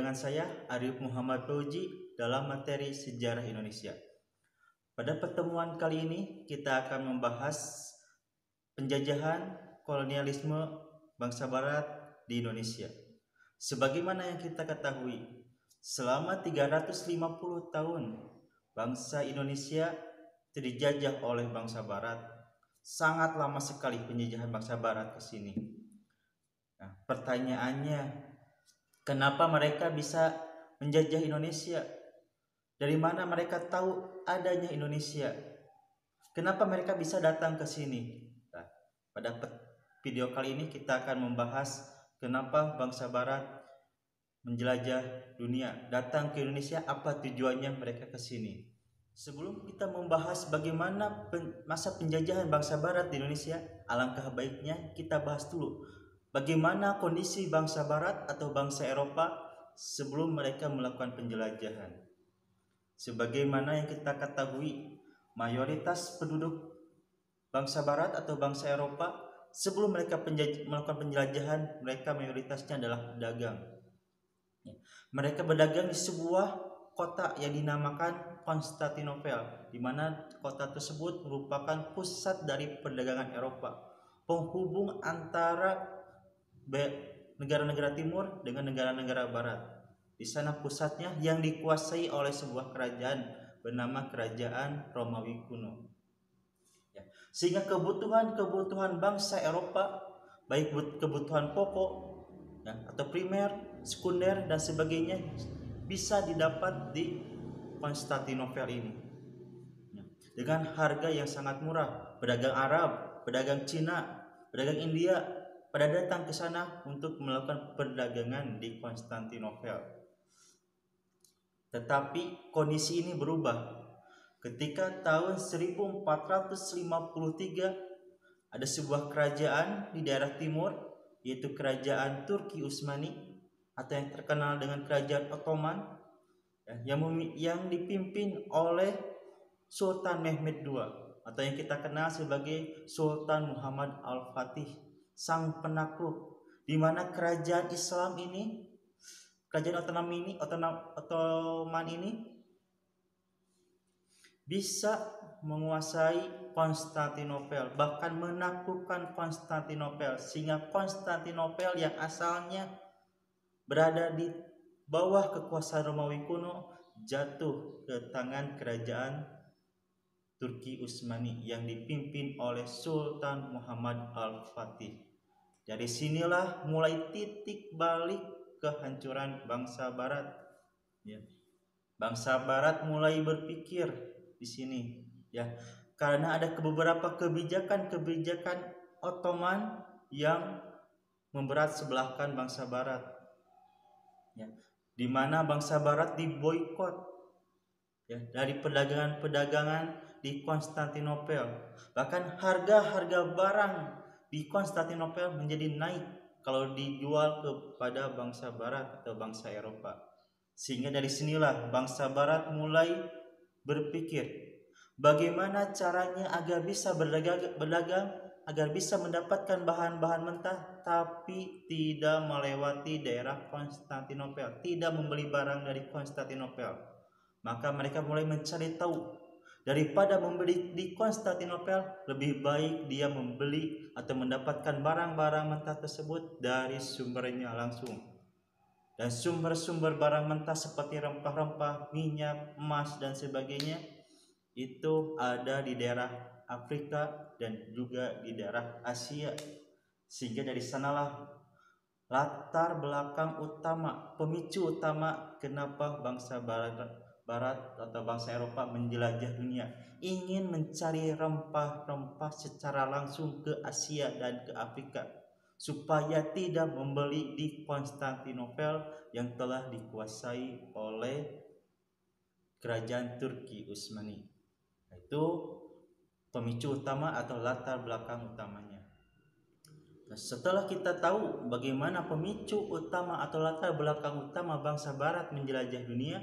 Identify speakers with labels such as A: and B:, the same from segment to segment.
A: dengan saya Arif Muhammad Fauji dalam materi Sejarah Indonesia. Pada pertemuan kali ini kita akan membahas penjajahan kolonialisme bangsa barat di Indonesia. Sebagaimana yang kita ketahui, selama 350 tahun bangsa Indonesia dijajah oleh bangsa barat. Sangat lama sekali penjajahan bangsa barat ke sini. Nah, pertanyaannya, kenapa mereka bisa menjajah Indonesia? Dari mana mereka tahu adanya Indonesia? Kenapa mereka bisa datang ke sini? Nah, pada video kali ini kita akan membahas kenapa bangsa barat menjelajah dunia, datang ke Indonesia, apa tujuannya mereka ke sini. Sebelum kita membahas bagaimana masa penjajahan bangsa barat di Indonesia, alangkah baiknya kita bahas dulu bagaimana kondisi bangsa barat atau bangsa Eropa sebelum mereka melakukan penjelajahan. Sebagaimana yang kita ketahui, mayoritas penduduk bangsa barat atau bangsa Eropa sebelum mereka melakukan penjelajahan, mereka mayoritasnya adalah pedagang. Mereka berdagang di sebuah kota yang dinamakan Konstantinopel, di mana kota tersebut merupakan pusat dari perdagangan Eropa, penghubung antara negara-negara timur dengan negara-negara barat. Di sana pusatnya yang dikuasai oleh sebuah kerajaan bernama Kerajaan Romawi Kuno. Sehingga kebutuhan bangsa Eropa, baik kebutuhan pokok atau primer, sekunder dan sebagainya, bisa didapat di Konstantinopel ini dengan harga yang sangat murah. Pedagang Arab, pedagang Cina, pedagang India pada datang ke sana untuk melakukan perdagangan di Konstantinopel. Tetapi kondisi ini berubah ketika tahun 1453 ada sebuah kerajaan di daerah timur, yaitu Kerajaan Turki Utsmani atau yang terkenal dengan Kerajaan Ottoman, yang dipimpin oleh Sultan Mehmed II atau yang kita kenal sebagai Sultan Muhammad Al-Fatih, sang penakluk, di mana kerajaan Islam ini, kerajaan Ottoman ini bisa menguasai Konstantinopel, bahkan menaklukkan Konstantinopel, sehingga Konstantinopel yang asalnya berada di bawah kekuasaan Romawi kuno jatuh ke tangan kerajaan Turki Utsmani yang dipimpin oleh Sultan Muhammad Al-Fatih. Dari sinilah mulai titik balik kehancuran bangsa barat. Bangsa barat mulai berpikir di sini, karena ada beberapa kebijakan Ottoman yang memberat sebelahkan bangsa barat, di mana bangsa barat diboikot dari perdagangan di Konstantinopel. Bahkan harga barang di Konstantinopel menjadi naik kalau dijual kepada bangsa barat atau bangsa Eropa. Sehingga dari sinilah bangsa barat mulai berpikir bagaimana caranya agar bisa berdagang, agar bisa mendapatkan bahan-bahan mentah tapi tidak melewati daerah Konstantinopel, tidak membeli barang dari Konstantinopel. Maka mereka mulai mencari tahu, daripada membeli di Konstantinopel, lebih baik dia membeli atau mendapatkan barang-barang mentah tersebut dari sumbernya langsung. Dan sumber-sumber barang mentah seperti rempah-rempah, minyak, emas dan sebagainya itu ada di daerah Afrika dan juga di daerah Asia. Sehingga dari sanalah latar belakang utama, pemicu utama kenapa bangsa barat atau bangsa Eropa menjelajah dunia, ingin mencari rempah-rempah secara langsung ke Asia dan ke Afrika, supaya tidak membeli di Konstantinopel yang telah dikuasai oleh kerajaan Turki Utsmani. Itu pemicu utama atau latar belakang utamanya. Nah, setelah kita tahu bagaimana pemicu utama atau latar belakang utama bangsa barat menjelajah dunia,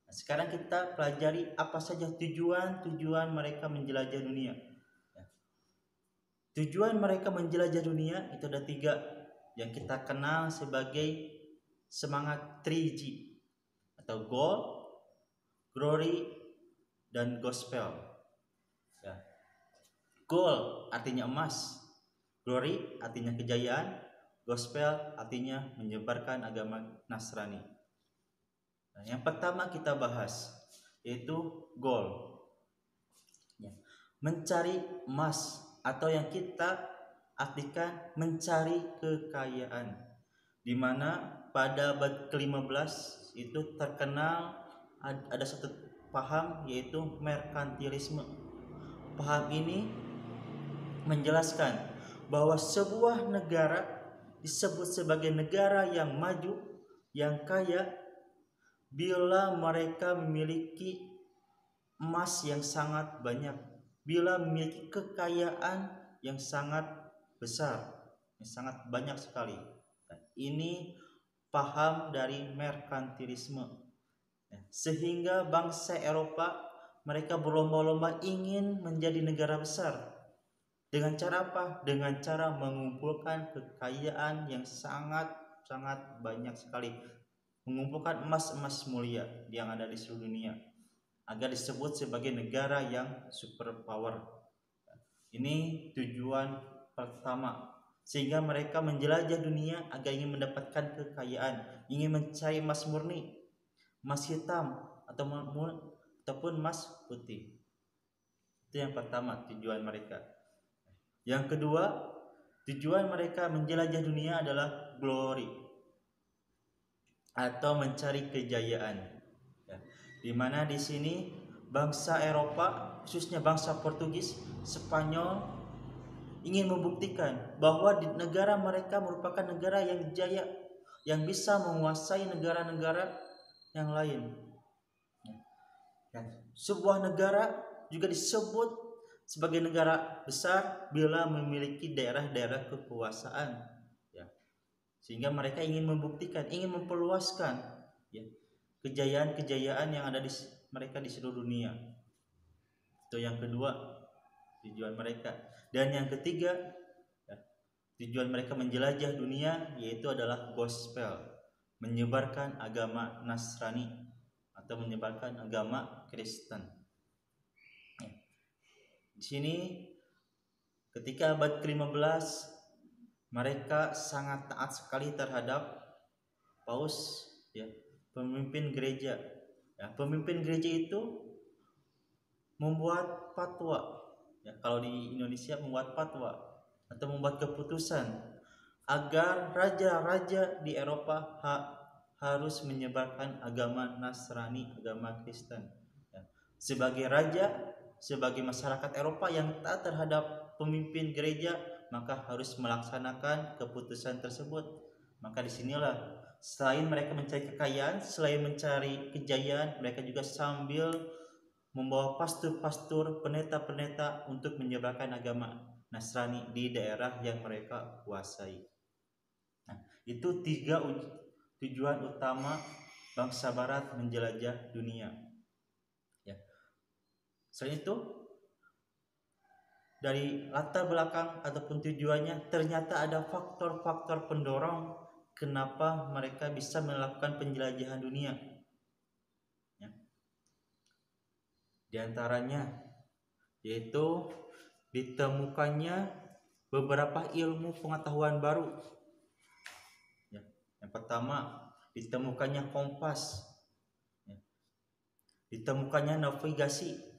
A: sekarang kita pelajari apa saja tujuan mereka menjelajah dunia. Tujuan mereka menjelajah dunia itu ada 3 yang kita kenal sebagai semangat 3G atau gold, glory, dan gospel. Ya. Gold artinya emas, glory artinya kejayaan, gospel artinya menyebarkan agama Nasrani. Nah, yang pertama kita bahas yaitu gold. Ya. Mencari emas atau yang kita artikan mencari kekayaan, di mana pada abad ke-15 itu terkenal ada satu paham yaitu merkantilisme. Paham ini menjelaskan bahwa sebuah negara disebut sebagai negara yang maju, yang kaya bila mereka memiliki emas yang sangat banyak, bila memiliki kekayaan yang sangat besar, yang sangat banyak sekali. Ini paham dari merkantilisme. Sehingga bangsa Eropa mereka berlomba-lomba ingin menjadi negara besar. Dengan cara apa? Dengan cara mengumpulkan kekayaan yang sangat banyak sekali. Mengumpulkan emas-emas mulia yang ada di seluruh dunia agar disebut sebagai negara yang superpower. Ini tujuan pertama, sehingga mereka menjelajah dunia agar ingin mendapatkan kekayaan, ingin mencari emas murni, emas hitam ataupun emas putih. Itu yang pertama, tujuan mereka. Yang kedua, tujuan mereka menjelajah dunia adalah glory atau mencari kejayaan. Di mana di sini bangsa Eropa, khususnya bangsa Portugis, Spanyol, ingin membuktikan bahwa di negara mereka merupakan negara yang jaya, yang bisa menguasai negara-negara yang lain. Sebuah negara juga disebut sebagai negara besar bila memiliki daerah-daerah kekuasaan. Sehingga mereka ingin membuktikan, ingin memperluaskan kejayaan-kejayaan yang ada di mereka di seluruh dunia. Itu yang kedua, tujuan mereka. Dan yang ketiga, tujuan mereka menjelajah dunia yaitu adalah gospel, menyebarkan agama Nasrani atau menyebarkan agama Kristen. Di sini ketika abad ke-15 mereka sangat taat sekali terhadap paus, pemimpin gereja. Pemimpin gereja itu membuat fatwa. Kalau di Indonesia membuat fatwa atau membuat keputusan agar raja-raja di Eropa harus menyebarkan agama Nasrani, agama Kristen. Sebagai raja, sebagai masyarakat Eropa yang taat terhadap pemimpin gereja, maka harus melaksanakan keputusan tersebut. Maka disinilah selain mereka mencari kekayaan, selain mencari kejayaan, mereka juga sambil membawa pastor-pastor, pendeta-pendeta untuk menyebarkan agama Nasrani di daerah yang mereka kuasai. Nah, itu 3 tujuan utama bangsa Barat menjelajah dunia. Selain itu, dari latar belakang ataupun tujuannya ternyata ada faktor-faktor pendorong kenapa mereka bisa melakukan penjelajahan dunia. Di antaranya yaitu ditemukannya beberapa ilmu pengetahuan baru. Yang pertama, ditemukannya kompas, ditemukannya navigasi,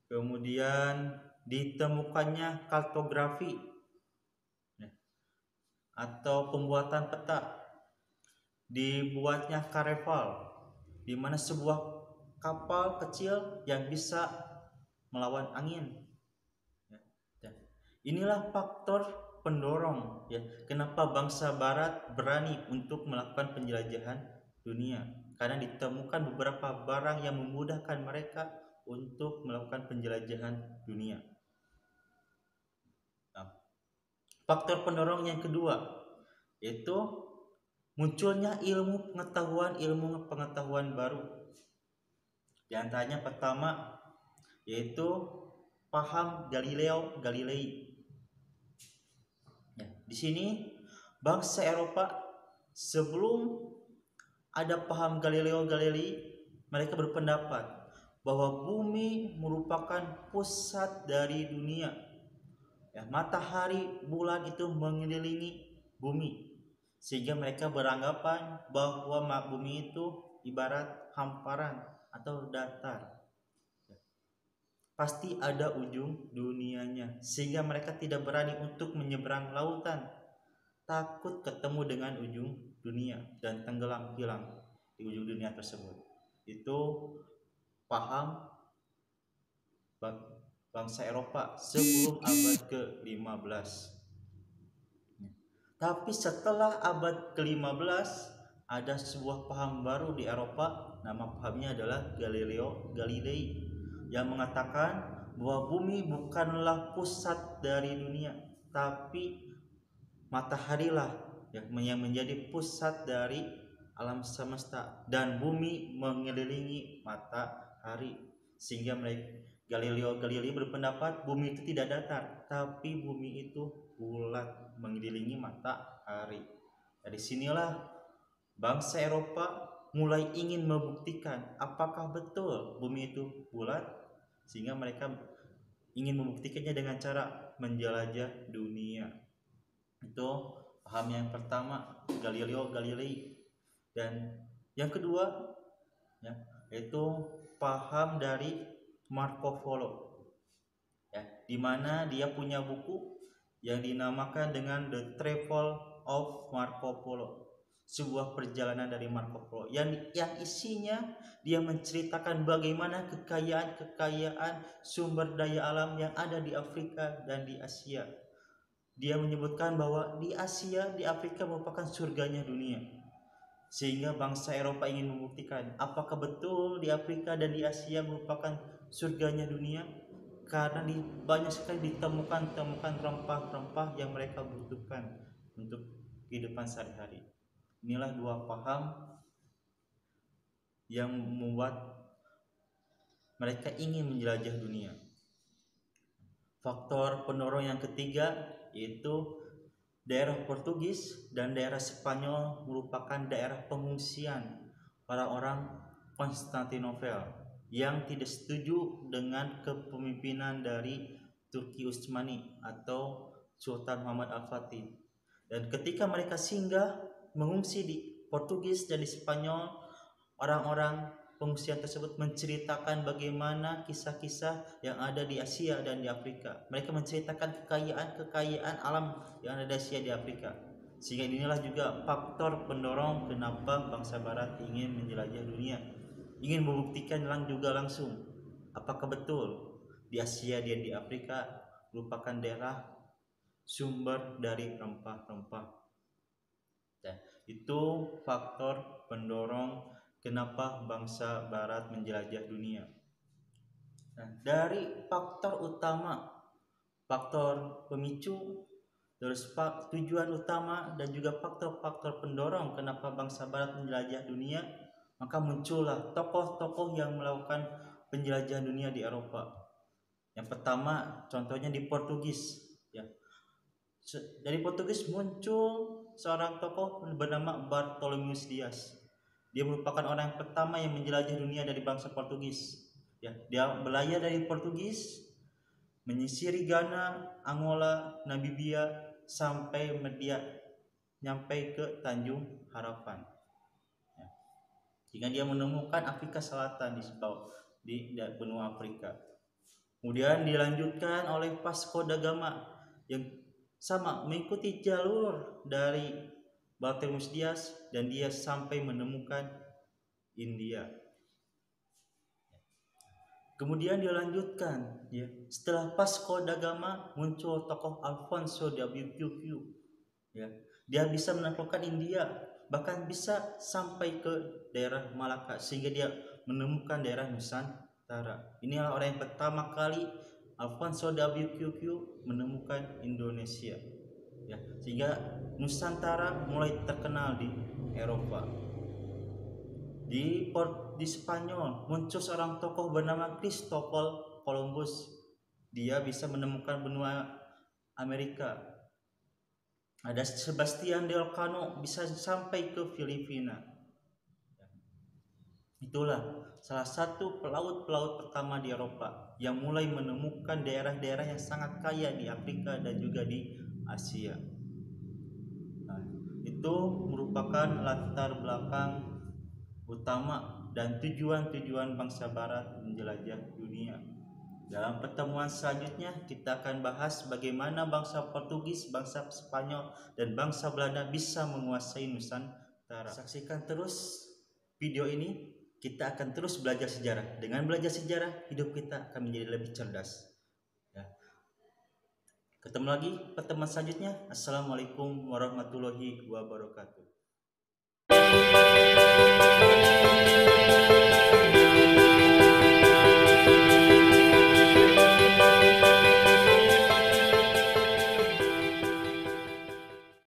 A: kemudian ditemukannya kartografi atau pembuatan peta, dibuatnya kareval, di mana sebuah kapal kecil yang bisa melawan angin. Inilah faktor pendorong kenapa bangsa Barat berani untuk melakukan penjelajahan dunia, karena ditemukan beberapa barang yang memudahkan mereka untuk melakukan penjelajahan dunia. Faktor pendorong yang kedua yaitu munculnya ilmu pengetahuan baru. Di antaranya pertama yaitu paham Galileo Galilei. Di sini bangsa Eropa sebelum ada paham Galileo Galilei, mereka berpendapat bahwa bumi merupakan pusat dari dunia. Ya, matahari, bulan itu mengelilingi bumi, sehingga mereka beranggapan bahwa bumi itu ibarat hamparan atau datar. Pasti ada ujung dunianya, sehingga mereka tidak berani untuk menyeberang lautan, takut ketemu dengan ujung dunia dan tenggelam hilang di ujung dunia tersebut. Itu paham bangsa Eropa sebelum abad ke-15. Tapi setelah abad ke-15 ada sebuah paham baru di Eropa, nama pahamnya adalah Galileo Galilei, yang mengatakan bahwa bumi bukanlah pusat dari dunia, tapi matahari lah yang menjadi pusat dari alam semesta, dan bumi mengelilingi matahari, sehingga Galileo Galilei berpendapat bumi itu tidak datar, tapi bumi itu bulat mengelilingi matahari. Dari sinilah bangsa Eropa mulai ingin membuktikan apakah betul bumi itu bulat, sehingga mereka ingin membuktikannya dengan cara menjelajah dunia. Itu paham yang pertama, Galileo Galilei. Dan yang kedua ya, yaitu paham dari Marco Polo, ya, di mana dia punya buku yang dinamakan dengan The Travel of Marco Polo, sebuah perjalanan dari Marco Polo yang isinya dia menceritakan bagaimana kekayaan sumber daya alam yang ada di Afrika dan di Asia. Dia menyebutkan bahwa di Asia, di Afrika merupakan surganya dunia, sehingga bangsa Eropa ingin membuktikan apakah betul di Afrika dan di Asia merupakan surganya dunia, karena banyak sekali ditemukan rempah-rempah yang mereka butuhkan untuk kehidupan sehari-hari. Inilah dua paham yang membuat mereka ingin menjelajah dunia. Faktor pendorong yang ketiga yaitu daerah Portugis dan daerah Spanyol merupakan daerah pengungsian orang-orang Konstantinopel yang tidak setuju dengan kepemimpinan dari Turki Utsmani atau Sultan Muhammad Al-Fatih. Dan ketika mereka singgah mengungsi di Portugis dan di Spanyol, orang-orang pengungsian tersebut menceritakan bagaimana kisah-kisah yang ada di Asia dan di Afrika. Mereka menceritakan kekayaan alam yang ada di Asia di Afrika. Sehingga inilah juga faktor pendorong kenapa bangsa Barat ingin menjelajah dunia, ingin membuktikan juga langsung apakah betul di Asia dan di Afrika merupakan daerah sumber dari rempah-rempah. Nah, itu faktor pendorong kenapa bangsa Barat menjelajah dunia. Nah, dari faktor utama, faktor pemicu, terus tujuan utama, dan juga faktor-faktor pendorong kenapa bangsa Barat menjelajah dunia, maka muncullah tokoh-tokoh yang melakukan penjelajahan dunia di Eropa. Yang pertama, contohnya di Portugis. Ya. Dari Portugis muncul seorang tokoh bernama Bartolomeu Dias. Dia merupakan orang yang pertama yang menjelajah dunia dari bangsa Portugis. Ya, dia berlayar dari Portugis, menyisiri Ghana, Angola, Namibia, sampai dia nyampe ke Tanjung Harapan. Ya. Hingga dia menemukan Afrika Selatan di benua Afrika. Kemudian dilanjutkan oleh Vasco da Gama yang sama mengikuti jalur dari Bartolomeu Dias, dan dia sampai menemukan India. Kemudian dilanjutkan ya, setelah Vasco da Gama muncul tokoh Alfonso da Biubiu. Ya, dia bisa menaklukkan India, bahkan bisa sampai ke daerah Malaka, sehingga dia menemukan daerah Nusantara. Inilah orang yang pertama kali Alfonso da Biubiu menemukan Indonesia. Ya, sehingga Nusantara mulai terkenal di Eropa. Di Spanyol muncul seorang tokoh bernama Christopher Columbus. Dia bisa menemukan benua Amerika. Ada Sebastian Elcano bisa sampai ke Filipina. Itulah salah satu pelaut-pelaut pertama di Eropa yang mulai menemukan daerah-daerah yang sangat kaya di Afrika dan juga di Asia. Nah, itu merupakan latar belakang utama dan tujuan-tujuan bangsa Barat menjelajah dunia. Dalam pertemuan selanjutnya kita akan bahas bagaimana bangsa Portugis, bangsa Spanyol, dan bangsa Belanda bisa menguasai Nusantara. Saksikan terus video ini, kita akan terus belajar sejarah. Dengan belajar sejarah, hidup kita akan menjadi lebih cerdas. Ya. Ketemu lagi pertemuan selanjutnya. Assalamualaikum warahmatullahi wabarakatuh.